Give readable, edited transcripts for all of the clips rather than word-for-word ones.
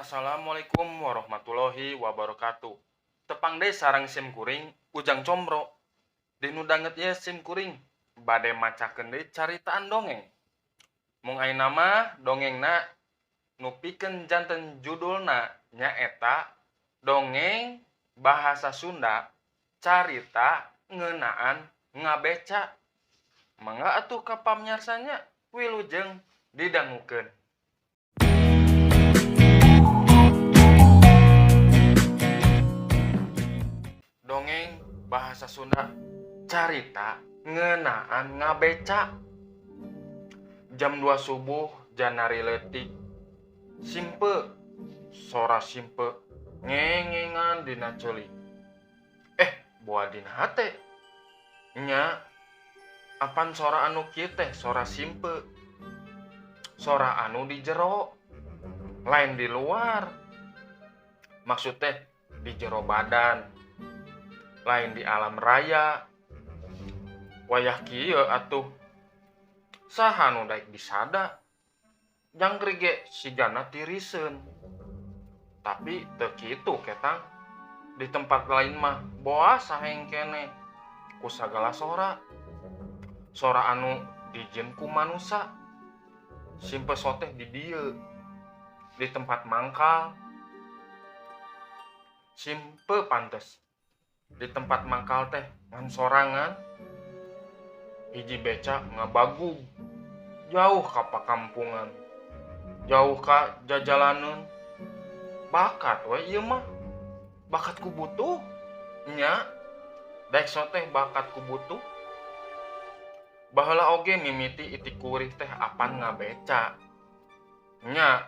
Assalamualaikum warahmatullahi wabarakatuh. Tepang deh sarang sim kuring ujang combro. Dinu danget ye sim kuring. Bade macakeun deui caritaan dongeng. Mung ayeuna mah dongengna nu pikeun janten judulna nyaeta dongeng bahasa Sunda carita ngeunaan ngabeca. Mangga atuh ka pamyarsanya wilujeng didangukeun. Dongeng bahasa Sunda carita ngeunaan ngabeca. Jam 2 subuh janari leutik. Simpe sora simpe ngengengan dina ceulik. Boa dina hate. Nya apan sora anu kieu teh sora simpe. Sora anu di jero, lain di luar. Maksud teh di jero badan, lain di alam raya. Wayah kieu atuh saha nu daek disada. Jangkrik ge sigana tiriseun. Tapi teu kitu ketang. Di tempat lain mah boa saheng keneh ku sagala sora. Sora anu dijieun ku manusa. Simpe soteh di dieu. Di tempat mangkal. Simpe pantes. Di tempat mangkal teh ngan sorangan. Hiji beca ngabagug. Jauh ka pakampungan. Jauh ka jajalaneun. Bakat we ieu mah. Bakat ku butuh. Nya daek soteh bakat ku butuh. Baheula oge mimiti iti kuring teh apan ngabeca. Nya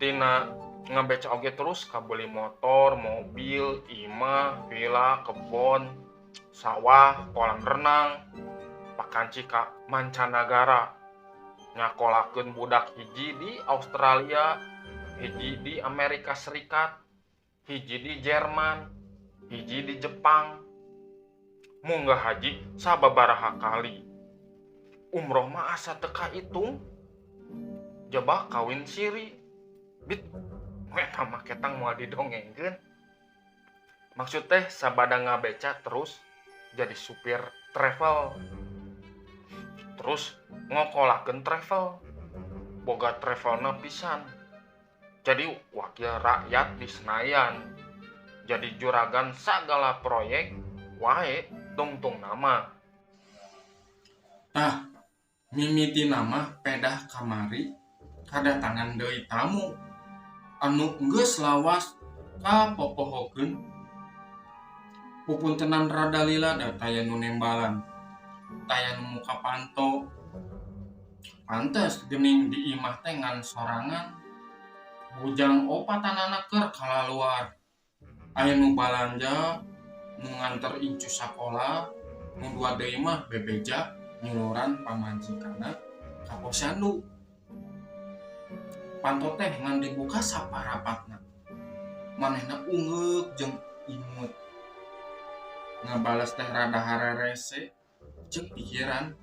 tina ngabeca oge terus kabeli motor, mobil, imah, villa, kebon, sawah, kolam renang, pakanci ka mancanagara. Nyakolakeun budak hiji di Australia, hiji di Amerika Serikat, hiji di Jerman, hiji di Jepang. Munggah haji sababaraha kali. Umroh mah asa teu kahitung. Jebak kawin siri. Bit eta mah ketang moal didongengkeun. Maksud teh sabada ngabeca terus jadi supir travel. Terus ngokolakeun travel. Boga travelna pisan. Jadi wakil rakyat di Senayan. Jadi juragan sagala proyek wae tungtung nama. Mimiti nama pedah kamari kadatangan deui tamu anu geus lawas kapopohokeun. Pupuntenan rada lila da taya nu nembalan. Taya nu muka panto. Pantes geuning di imah teh ngan sorangan. Bujang opatanana keur kalaluar. Aya nu balanja, nu nganter incu sakola, nu dua deui mah bebeja nyuluran pamajikanna ka posyandu. Panto teh ngan dibuka saparapatna. Manehna ungeuk jeung imut. Ngabales teh rada harerese ceuk pikiran.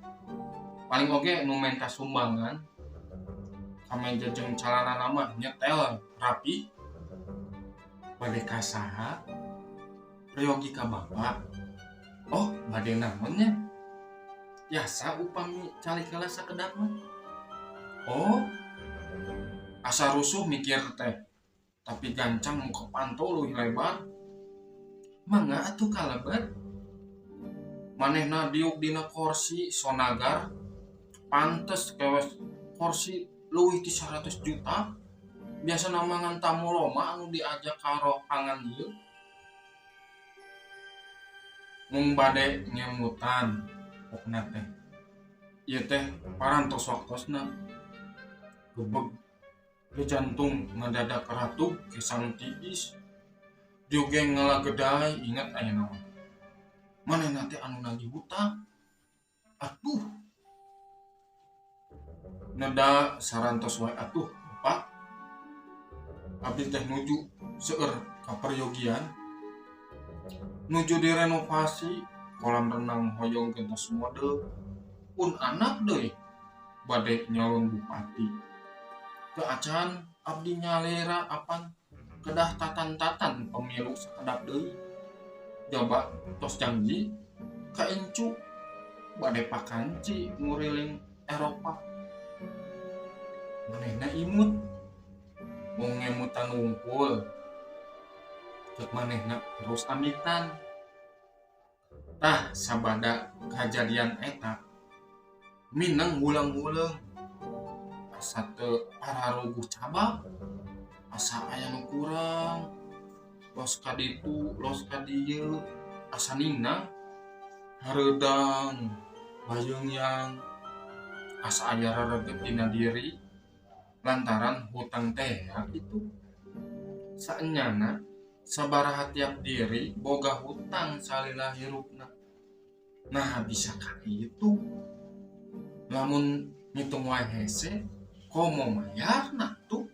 Paling oge nu menta sumbangan. Kameja jeung calanana mah nyetel rapi. Bade ka saha? Reogi ka bapak. Oh, bade naon nya? Biasa upami calikala sakedak mah. Oh, asa rusuh mikir teh. Tapi gancang muka panto leuwih lebar. Mangga atuh kalebet. Manehna diuk dina kursi sonagar. Pantes kewes kursi leuwih ti 100 juta. Biasa namangan tamu loma anu diajak karo pangan ieu. Mung bade nyemutan pokna teh. Ieu teh parantos waktosna. Gebeg ge jantung ngadadak ratup kesang tiis. Dioge ngalagedai inget aya naon. Manehna teh anu nagih hutang. Atuh. Neda sarantos wae atuh, Bapak. Abdi teh nuju seueur ka peryogian. Nuju direnovasi, kolam renang hoyong gentos mode. Pun anak deui bade nyalon bupati. Teu acan abdi nyalera apan kedah tatan-tatan pemilu sakedap deui. Coba tos janji ka encu bade pakanci nguriling Eropa. Manehna imut mau ngemutan wungkul cek manehna terus amitan. Tah sabada kejadian eta mineng ngulang-ngulang asa teu pararuguh cabak, asa aya nu kurang, los ka ditu los ka dieu, asa ningna hareudang bayeung yang asa aya rareget dina diri lantaran hutang teh kitu. Saenyana sabaraha tiap diri boga hutang salila hirupna. Nah bisa ka kitu lamun ngitung wae hese komo mayarna tuh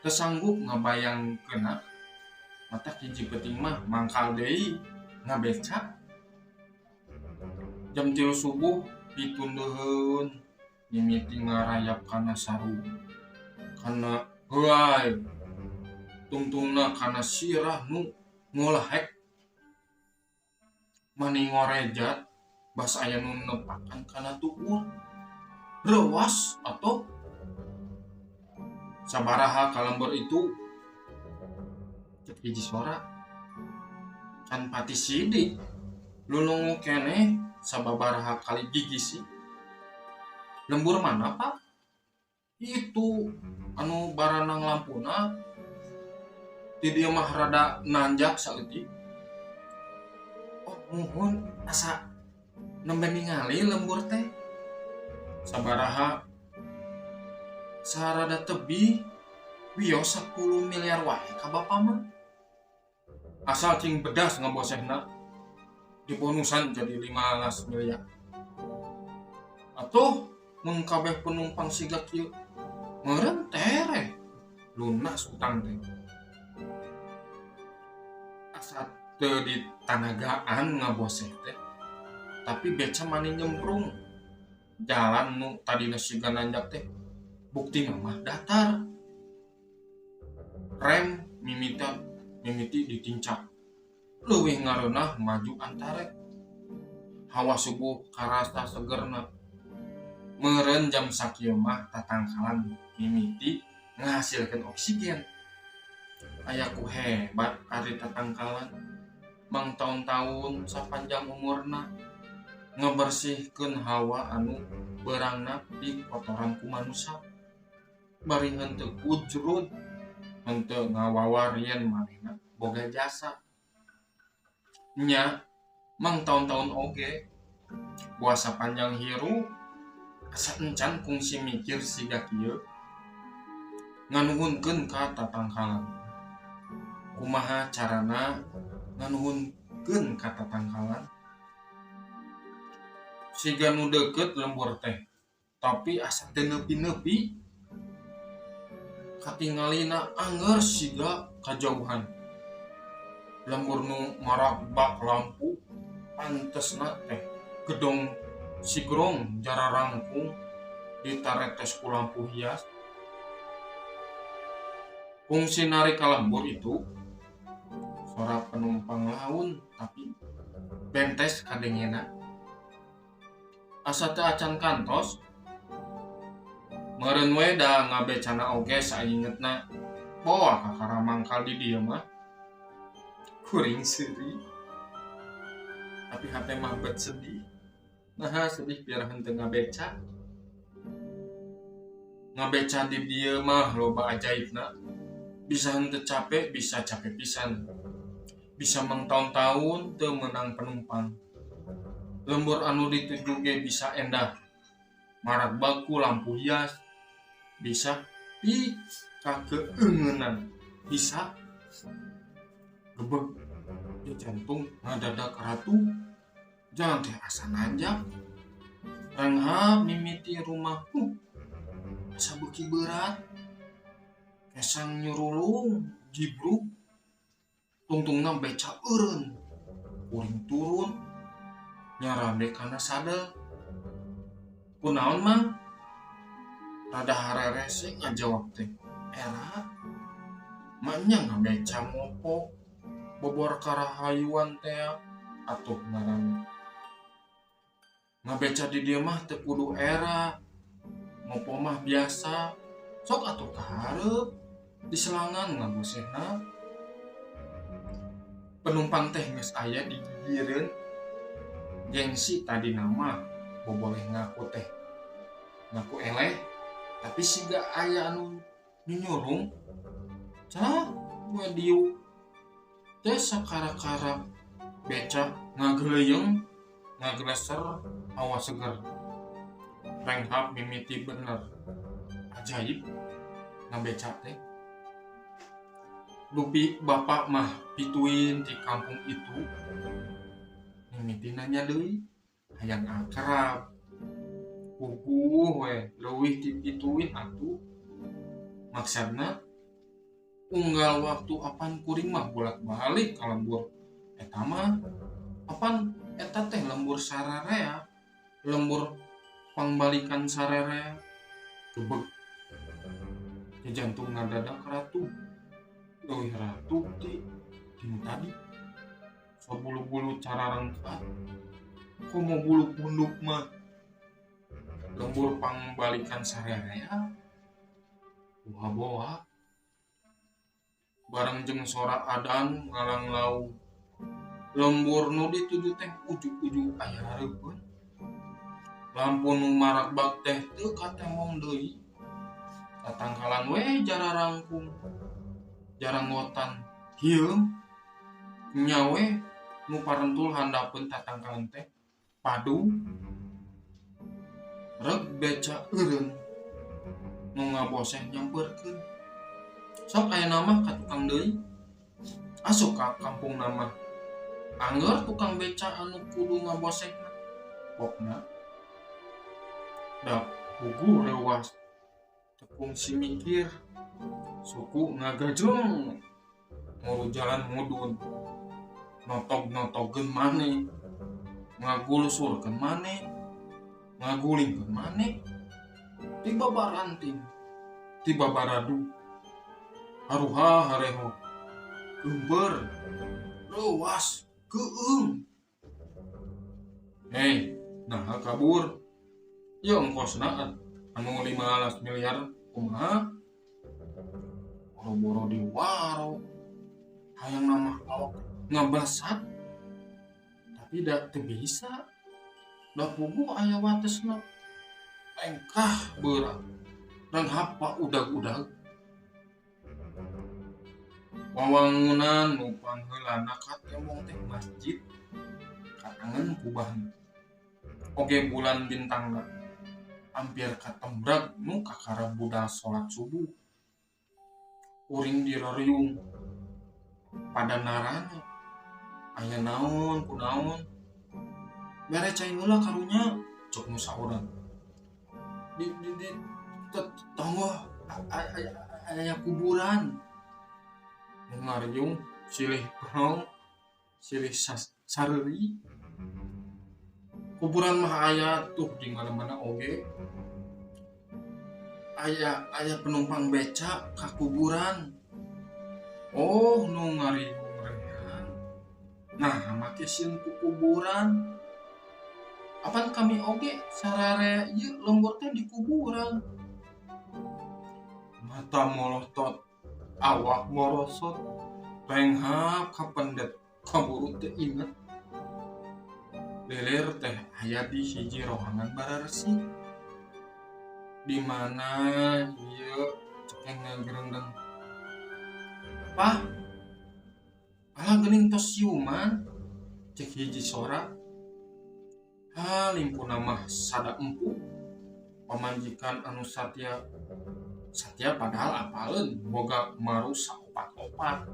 kesanggup ngabayangkeunna mata hiji penting mah mangkal deui ngabeca jam 3 subuh ditunduheun mimiti ngarayap kana sarung kana heuai tungtungna kana sirah nu ngolahek mani ngorejat bas aya nu nepakan kana tubuh rewas atau sabaraha kalembur itu cek hiji suara can pati sidik lulungu keneh sababaraha kali gigi sih lembur mana pak itu anu baranang lampuna di dieu mah rada nanjak saeutik. Oh muhun asa nembe ningali lembur teh sabaraha sarada tebi wios 10 miliar wae ka bapa mah asal cing bedas ngabosehna dibonusan jadi 15 miliar atuh mun kabeh penumpang siga kieu meureun tere lunas utang teh asa teu ditanagaan ngaboseh teh tapi beca mani nyemprung jalan nu tadina siga nanjak teh bukti mah datar rem mimiti ditincak leuwih ngareunah maju antarek hawa subuh karasa segerna meureun jam sakieu mah tatangkalan mimiti ngahasilkeun oksigen aya ku hebat ari tatangkalan mang taun-taun sapanjang umurna ngebersihkeun hawa anu beurangna di kotoran ku manusia bari henteu ujrud henteu ngawawar yen manehna boga jasa nya mang taun-taun oge puasa panjang hirup asa encan kungsi mikir siga kieu nganuhunkeun ka tatangkalan kumaha carana nganuhunkeun ka tatangkalan siga nu deukeut lembur teh tapi asa teu neupi-neupi katingalina angger siga kajauhan lembur nu marabak lampu pantesna teh gedong sigrong jara rangkung ditaretes ku lampu hias fungsi narik ka lembur itu suara penumpang laun tapi bentes kadengena asa teu acan kantos meureun we da ngabecana oge saingetna boa kakara mangkal di dieu mah kuring seuri tapi hate mah bet sedih nah sedih biar henteu ngabeca di dieu mah loba ajaibna bisa henteu capek bisa capek pisan bisa mangtaun-taun teu meunang penumpang lembur anu dituju ge bisa endah marak baku lampu hias bisa ka keungeunnan bisa gebeg di jantung ngadadak ratu jangan teh asa nanjak renghap mimiti rumahku asa beuki berat kesang nyurulung jibruk tungtungna beca eureun kuring turun nyarande kana sadel kunaon mang rada harerese ngajawab teh, era maknya ngabeca mopo bobor karahayuan teh atuh ngaran ngabeca di dieu mah teu kudu era mopo mah biasa sok atuh kahareup di selangan ngabosehna penumpang teh geus aya di gigireun gengsi tadi nama boboleh ngaku teh ngaku eleh tapi siga aya anu nyurung cenah gue diu teh sakara-kara beca ngageleuyeng ngageleser hawa seger renghap mimiti bener ajaib ngabeca teh dupi bapak mah pituin di kampung itu mimiti nanya deui hayang akrab puguh we leuwih dipituin atuh maksudna unggal waktu apan kuring mah bolak-balik ka lembur eta mah apan eta teh lembur sararea lembur pangbalikan sararea gebeg ke jantung ngadadak ratu leuwih ratu ti dinu tadi so bulu-bulu cara rengkat komo bulu punduk mah lembur pangbalikan sararea boha-boha bareng jeung sora adan ngalang lau lembur nu dituju teh ujug-ujug aya hareupeun lampu nu marak teh teu katemong deui tatangkalan we jara rangkung jaranggotan hieum nya we nu parentul handapeun tatangkalan teh padu reg beca eureun nu ngaboseh nyampeurkeun sok aya nama ka tukang deui asup ka kampung nama angger tukang beca anu kudu ngabosehna pokna da puguh leuwas tepung si mikir suku ngagajeng mulu jalan mudun notog-notogeun maneh ngagulusurkeun maneh ngagulingkeun maneh tiba baranting tiba baradu haruha hareho geumber leuwas geueung hei nah kabur ya ongkosna anu 15 miliar kumaha boro-boro di waro hayang nama awak ngabasat tapi da teu bisa da puguh aya watesna engkah beurang dan hapa udag-udag wawangunan nu pangheulana katemong teh masjid katangan kubahna oge bulan bintangna hampir katembrak nu kakara budal salat subuh uring direriung pada narana aya naon kunaon mere cai heula karunya cok nu saurang di tonggo aya kuburan ngariung silih perong silih sareuri kuburan mah aya tuh di mana-mana oge aya penumpang beca ka kuburan oh nu ngariung rehan nah make sieun ku kuburan apan kami oge sararea ieu lembur teh di kuburan mata molotot awak morosot renghap kapendet kaburu teu inget leler teh aya di hiji rohangan bararesi di mana ieu cekeng ngagerendeng pah alah geuning tos siuman cek hiji sora limpuna mah sada empu pamajikan anu satya padahal apaleun boga maru saopat-opat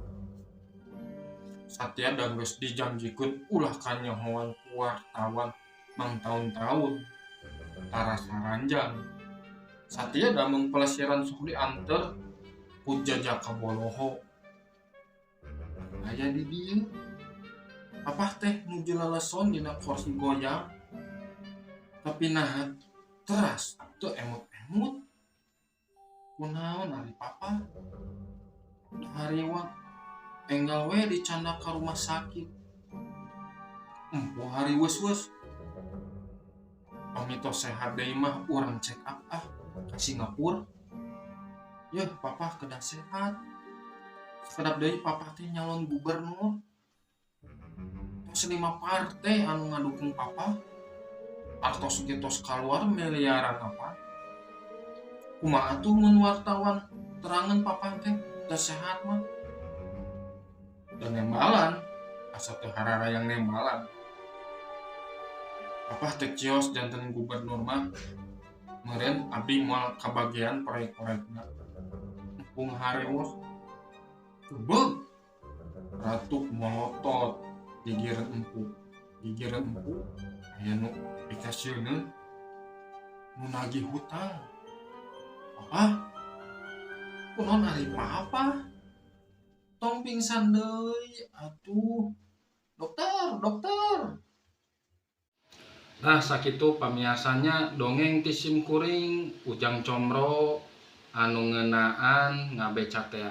satya dan geus dijanjikeun ulah kanyahoan ku wartawan mang taun-taun tara saranjang satya da mengpelesiran sok dianter ku jajaka boloho aya di dieu apah teh nu jeleleson dina kursi goyang tapi nahat teras teu emut-emut Kunaon ari papa hariwang enggal we dicanda ke rumah sakit. Empuh hari wes pamito sehat deui mah urang check up ke Singapura. Yeuh papa kedah sehat. Sekedap deui papa teh nyalon gubernur. Tos 5 partai anu ngadukung papa. Artos ge tos kaluar miliaran apa. Kumaha atuh mun wartawan terangan papa teh teu sehat mah. Dan nembalan asa teu harara yang nembalan. Papa teh cios janten gubernur mah meureun abdi moal kabagian proyek-proyekna. Pung hareuos beug ratuk melotot gigireun empu aya nu dikasieun nu nagih hutang. Papa kunaon ari papa tong pingsan deui atuh dokter. Nah sakitu pamiasanya dongeng ti sim kuring Ujang Comro anu ngeunaan ngabeca teh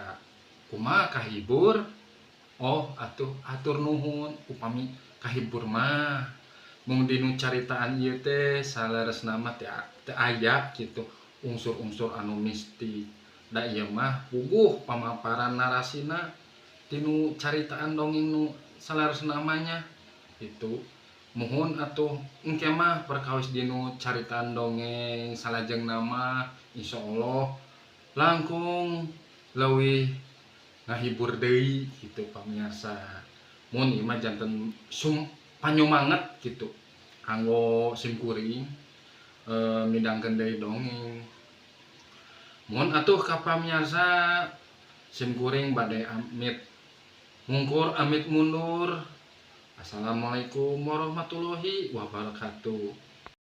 kumaha kahibur. Oh atuh atur nuhun upami kahibur mah mung dinu caritaan ieu teh saleresna mah teh aya kitu unsur-unsur anu mistik. Da ieu mah puguh pamaparan narasina tinu caritaan dongeng nu saleresna mah itu. Muhun atuh engke mah perkawis dinu caritaan dongeng salajeng nama insyaallah langkung leuwih ngahibur deui kitu pamirsa. Mun ieu mah janten panyumanget kitu kanggo sim kuring midangkeun deui dongeng. Mun atuh ka pamirsa sim kuring bade amit mungkur amit mundur. Assalamualaikum warahmatullahi wabarakatuh.